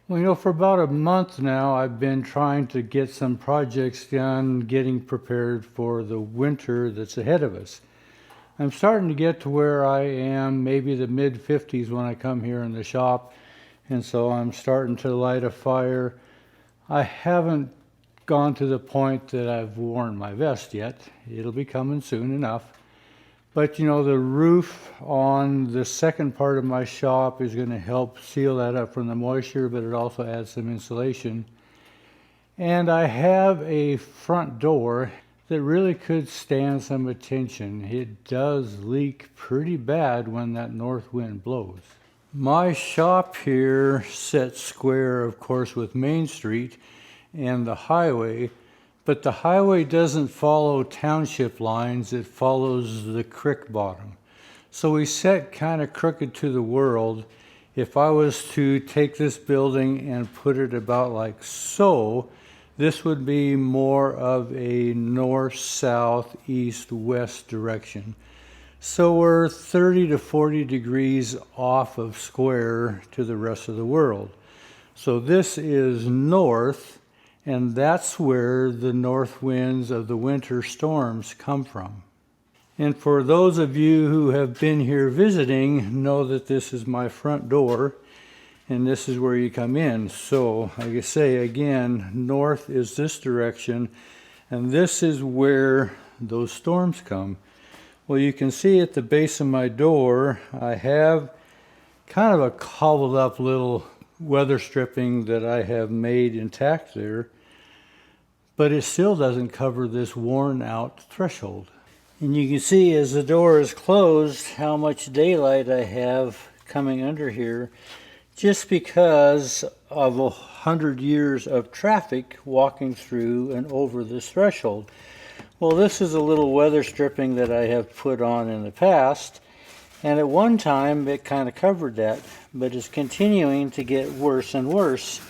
Well, for about a month now, I've been trying to get some projects done, getting prepared for the winter that's ahead of us. I'm starting to get to where I am, maybe the mid 50s when I come here in the shop, and so I'm starting to light a fire. I haven't gone to the point that I've worn my vest yet. It'll be coming soon enough. But the roof on the second part of my shop is going to help seal that up from the moisture, but it also adds some insulation. And I have a front door that really could stand some attention. It does leak pretty bad when that north wind blows. My shop here sits square, of course, with Main Street and the highway. But the highway doesn't follow township lines, it follows the creek bottom. So we set kind of crooked to the world. If I was to take this building and put it about like so, this would be more of a north, south, east, west direction. So we're 30 to 40 degrees off of square to the rest of the world. So this is north. And that's where the north winds of the winter storms come from. And for those of you who have been here visiting, know that this is my front door, and this is where you come in. So, like I say again, north is this direction, and this is where those storms come. Well, you can see at the base of my door, I have kind of a cobbled up little weather stripping that I have made intact there, but it still doesn't cover this worn out threshold. And you can see as the door is closed how much daylight I have coming under here, just because of 100 years of traffic walking through and over this threshold. Well, this is a little weather stripping that I have put on in the past, and at one time it kind of covered that, but it's continuing to get worse and worse.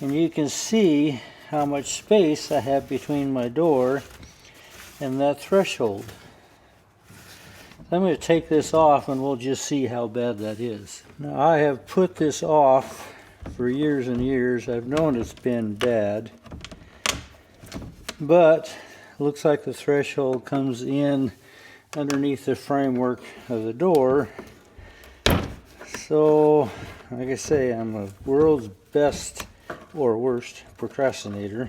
And you can see how much space I have between my door and that threshold. I'm going to take this off and we'll just see how bad that is. Now, I have put this off for years and years. I've known it's been bad, but it looks like the threshold comes in underneath the framework of the door. So, like I say, I'm the world's best or worst procrastinator.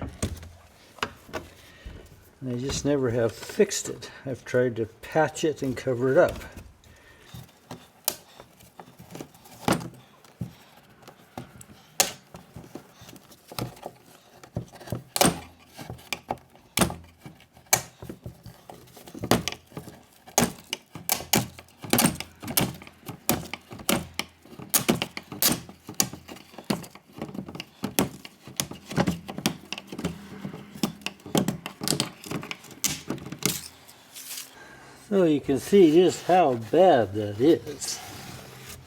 And I just never have fixed it. I've tried to patch it and cover it up. So you can see just how bad that is.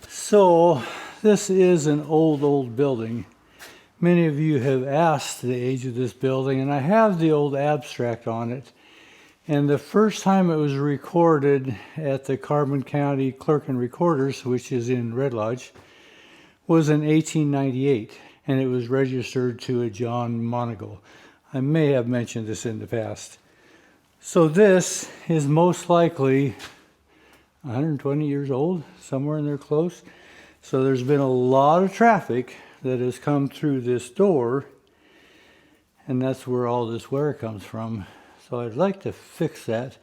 So this is an old building. Many of you have asked the age of this building, and I have the old abstract on it. And the first time it was recorded at the Carbon County Clerk and Recorders, which is in Red Lodge, was in 1898, and it was registered to a John Monagle. I may have mentioned this in the past. So this is most likely 120 years old, somewhere in there close. So there's been a lot of traffic that has come through this door, and that's where all this wear comes from. So I'd like to fix that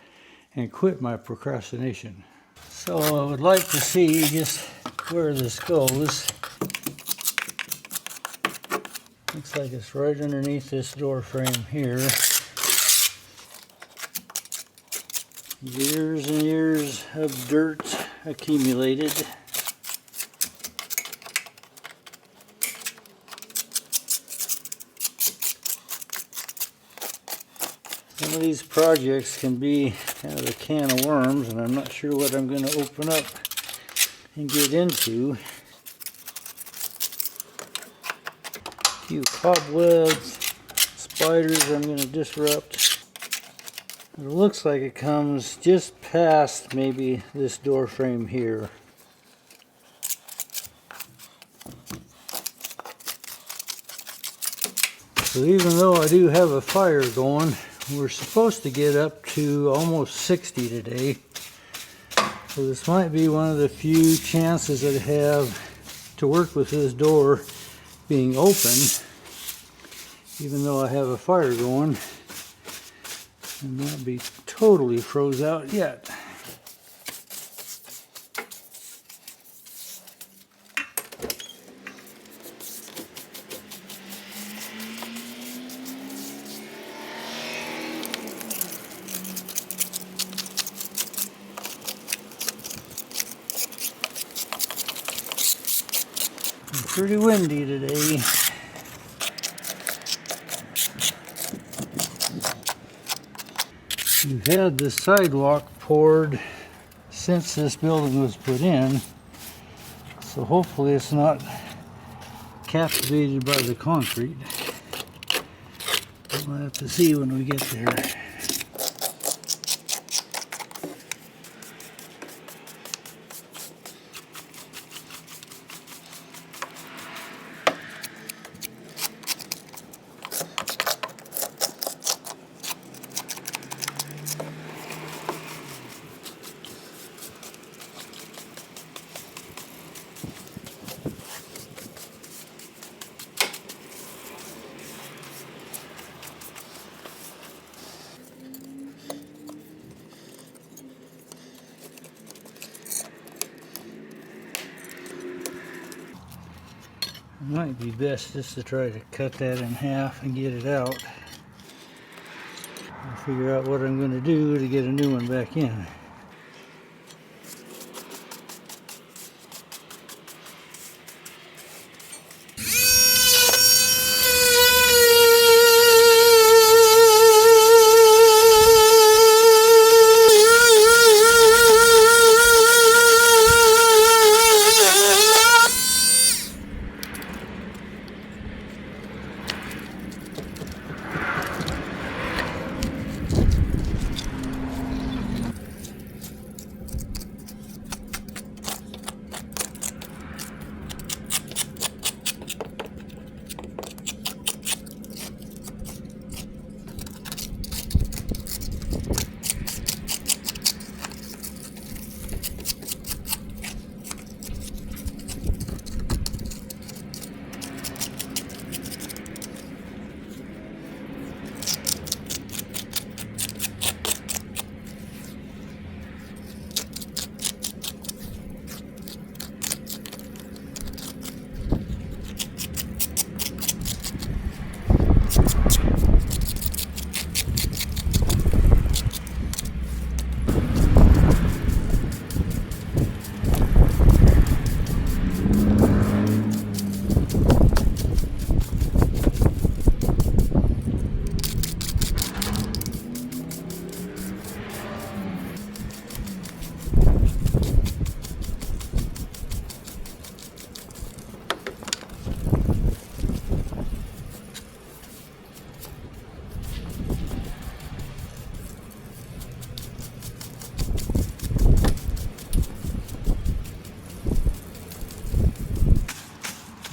and quit my procrastination. So I would like to see just where this goes. Looks like it's right underneath this door frame here. Years and years of dirt accumulated. Some of these projects can be kind of a can of worms, and I'm not sure what I'm going to open up and get into. A few cobwebs, spiders I'm going to disrupt. It looks like it comes just past maybe this door frame here. So even though I do have a fire going, we're supposed to get up to almost 60 today. So this might be one of the few chances I have to work with this door being open, even though I have a fire going, and not be totally froze out yet. Pretty windy today. We've had the sidewalk poured since this building was put in, so hopefully it's not captivated by the concrete. We'll have to see when we get there. It might be best just to try to cut that in half and get it out. I'll figure out what I'm going to do to get a new one back in.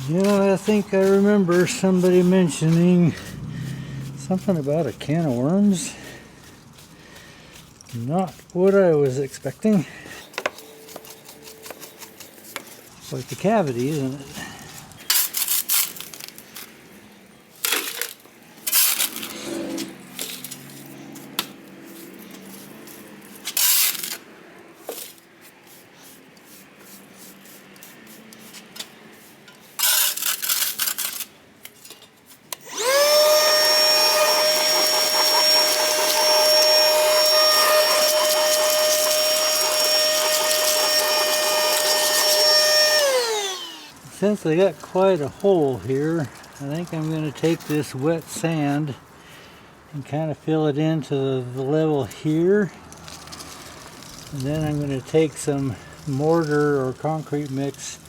You know, I think I remember somebody mentioning something about a can of worms. Not what I was expecting. Quite the cavity, isn't it? Since I got quite a hole here, I think I'm going to take this wet sand and kind of fill it into the level here. And then I'm going to take some mortar or concrete mix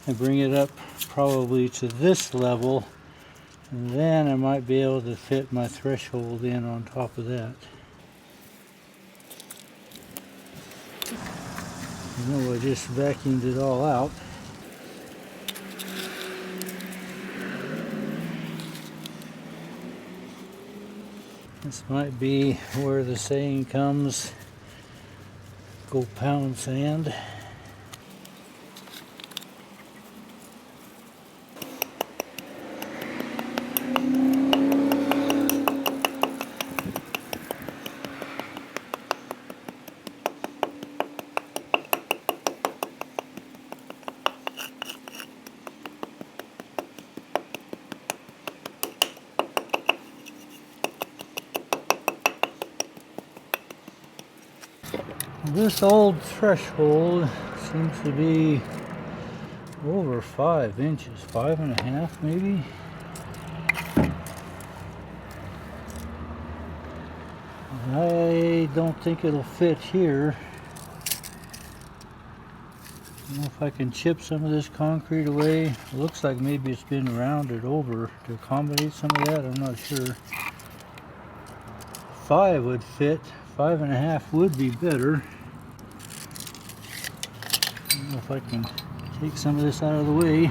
and bring it up probably to this level. And then I might be able to fit my threshold in on top of that. You know, I just vacuumed it all out. This might be where the saying comes, go pound sand. This old threshold seems to be over 5 inches, 5.5 maybe. I don't think it'll fit here. I don't know if I can chip some of this concrete away. It looks like maybe it's been rounded over to accommodate some of that. I'm not sure. 5 would fit. 5.5 would be better. I don't know if I can take some of this out of the way.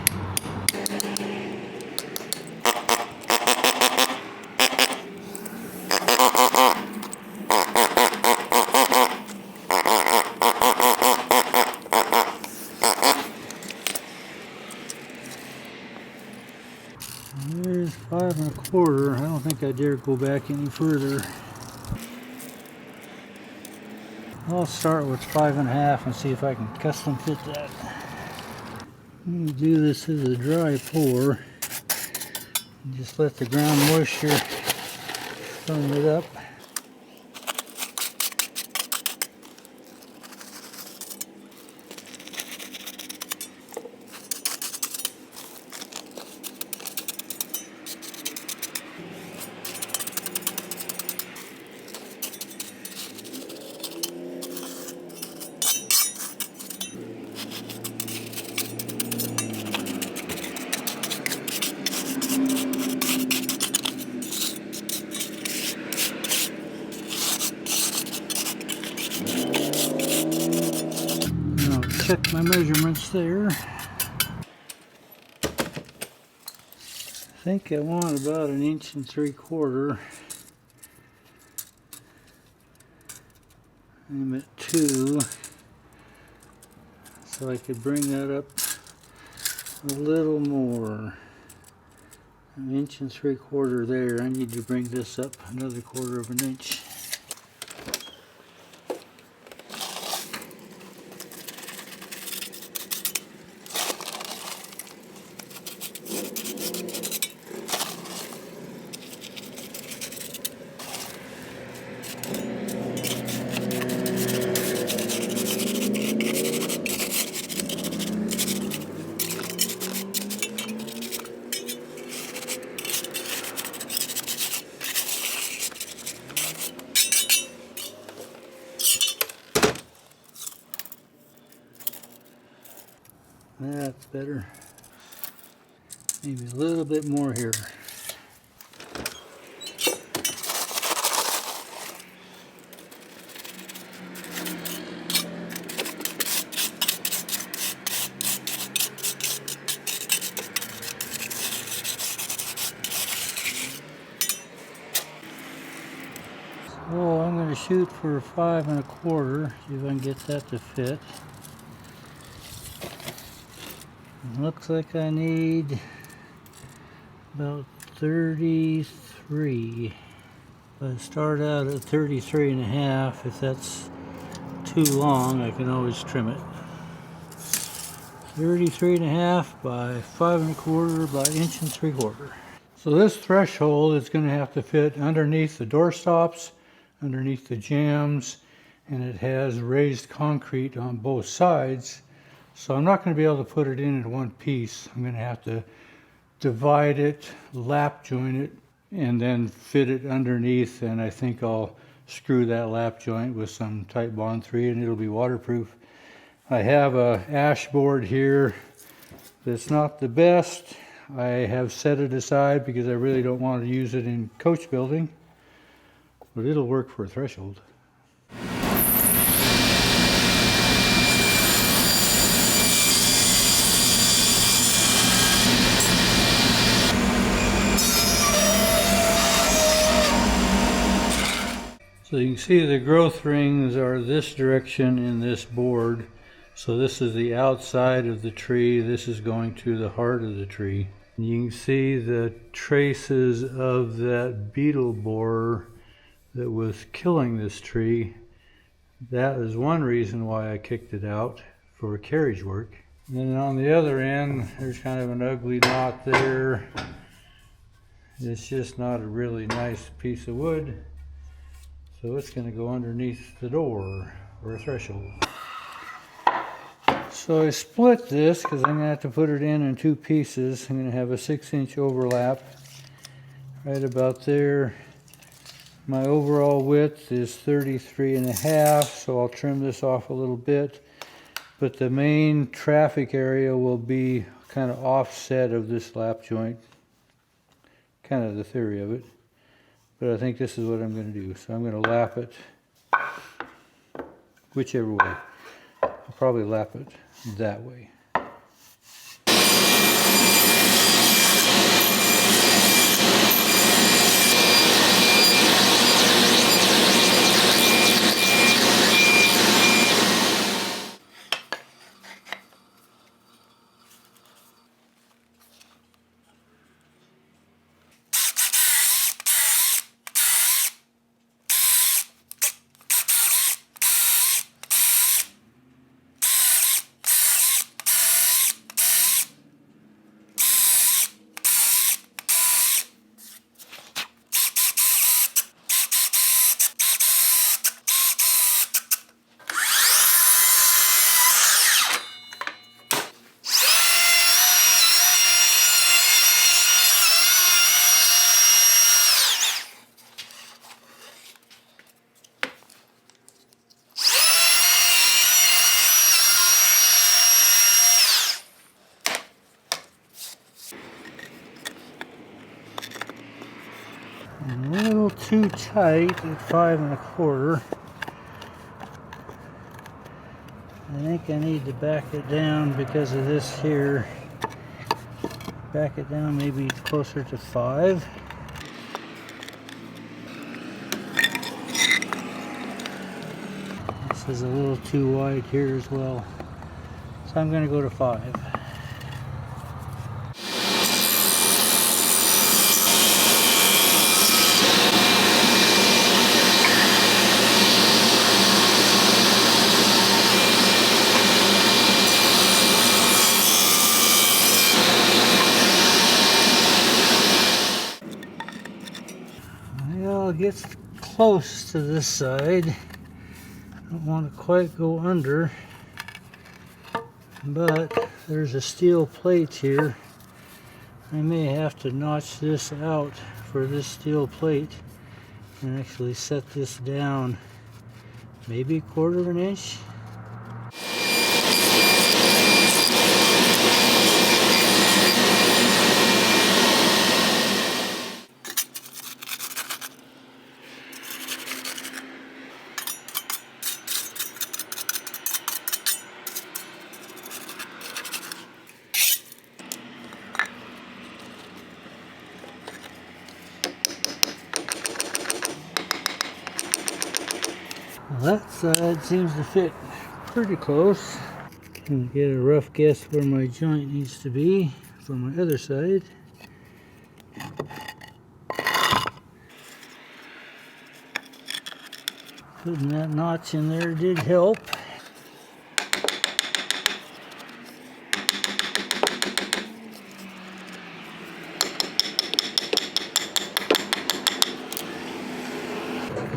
There's 5.25. I don't think I dare go back any further. I'll start with 5.5 and see if I can custom fit that. I'm going to do this as a dry pour. And just let the ground moisture firm it up. Check my measurements there. I think I want about 1.75 inches. I'm at 2, so I could bring that up a little more. 1.75 inches there. I need to bring this up another 1/4 inch. That's better. Maybe a little bit more here. So I'm going to shoot for 5.25, see if I can get that to fit. Looks like I need about 33. If I start out at 33.5, if that's too long, I can always trim it. 33.5 by 5.25 by 1.75 inches. So this threshold is going to have to fit underneath the door stops, underneath the jambs, and it has raised concrete on both sides. So I'm not going to be able to put it in one piece. I'm going to have to divide it, lap joint it, and then fit it underneath, and I think I'll screw that lap joint with some Type Bond 3 and it'll be waterproof. I have a ash board here that's not the best. I have set it aside because I really don't want to use it in coach building, but it'll work for a threshold. So you can see the growth rings are this direction in this board. So this is the outside of the tree. This is going to the heart of the tree. And you can see the traces of that beetle borer that was killing this tree. That is one reason why I kicked it out for carriage work. And then on the other end, there's kind of an ugly knot there. It's just not a really nice piece of wood. So it's going to go underneath the door or a threshold. So I split this because I'm going to have to put it in two pieces. I'm going to have a 6-inch overlap right about there. My overall width is 33.5, so I'll trim this off a little bit. But the main traffic area will be kind of offset of this lap joint. Kind of the theory of it. But I think this is what I'm going to do. So I'm going to lap it whichever way. I'll probably lap it that way. A little too tight at 5 1/4. I think I need to back it down because of this here. Back it down maybe closer to 5. This is a little too wide here as well. So I'm going to go to 5. Well, it gets close to this side. I don't want to quite go under, but there's a steel plate here. I may have to notch this out for this steel plate and actually set this down maybe 1/4 inch. Well, that side seems to fit pretty close. Can get a rough guess where my joint needs to be for my other side. Putting that notch in there did help.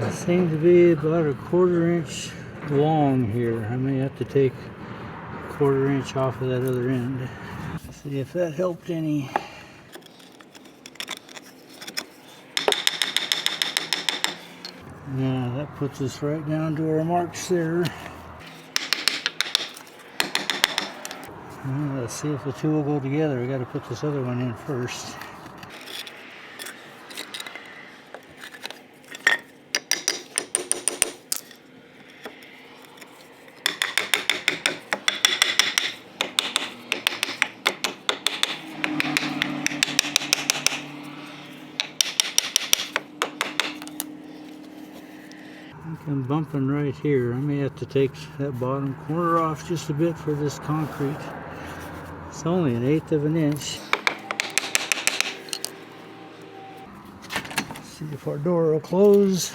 It seems to be about a 1/4 inch long here. I may have to take a 1/4 inch off of that other end. Let's see if that helped any. Yeah, that puts us right down to our marks there. Well, let's see if the two will go together. We got to put this other one in first. I'm bumping right here. I may have to take that bottom corner off just a bit for this concrete. It's only 1/8 of an inch. See if our door will close.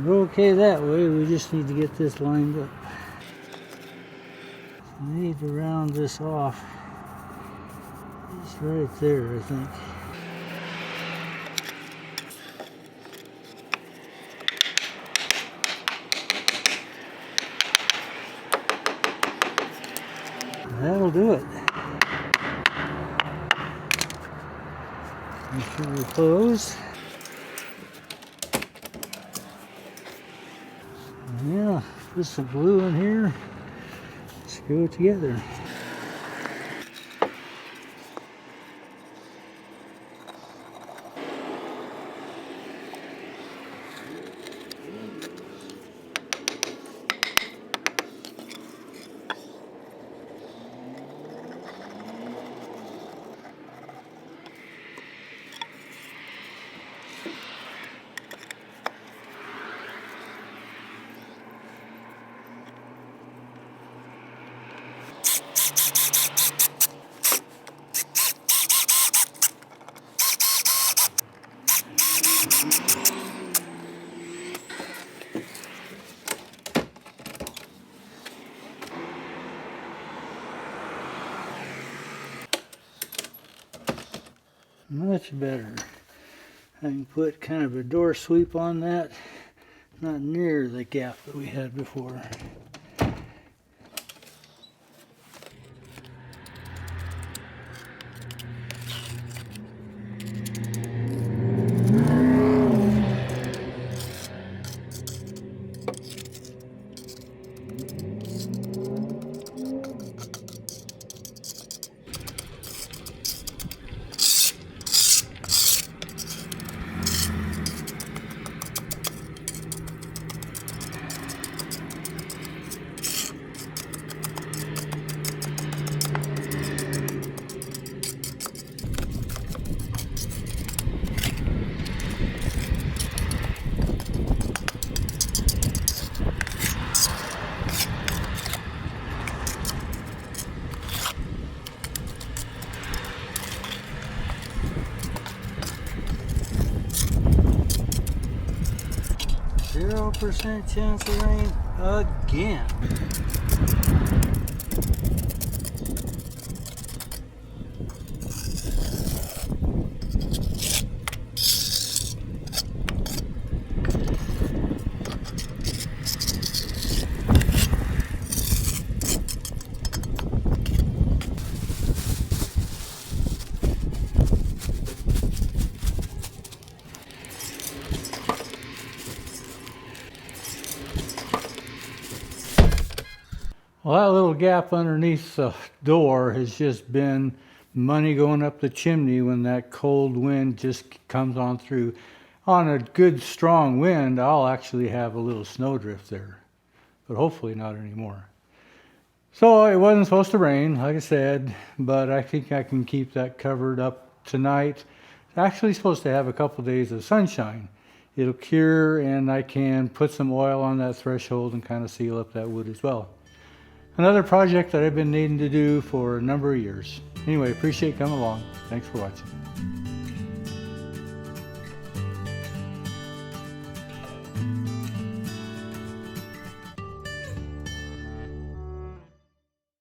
We're okay that way. We just need to get this lined up. I need to round this off. It's right there, I think. That'll do it. Make sure we close. Yeah, put some glue in here. Screw it together. Much better. I can put kind of a door sweep on that, not near the gap that we had before. Percent chance of rain again. Well, that little gap underneath the door has just been money going up the chimney when that cold wind just comes on through. On a good strong wind, I'll actually have a little snowdrift there, but hopefully not anymore. So it wasn't supposed to rain, like I said, but I think I can keep that covered up tonight. It's actually supposed to have a couple days of sunshine. It'll cure, and I can put some oil on that threshold and kind of seal up that wood as well. Another project that I've been needing to do for a number of years. Anyway, appreciate you coming along. Thanks for watching.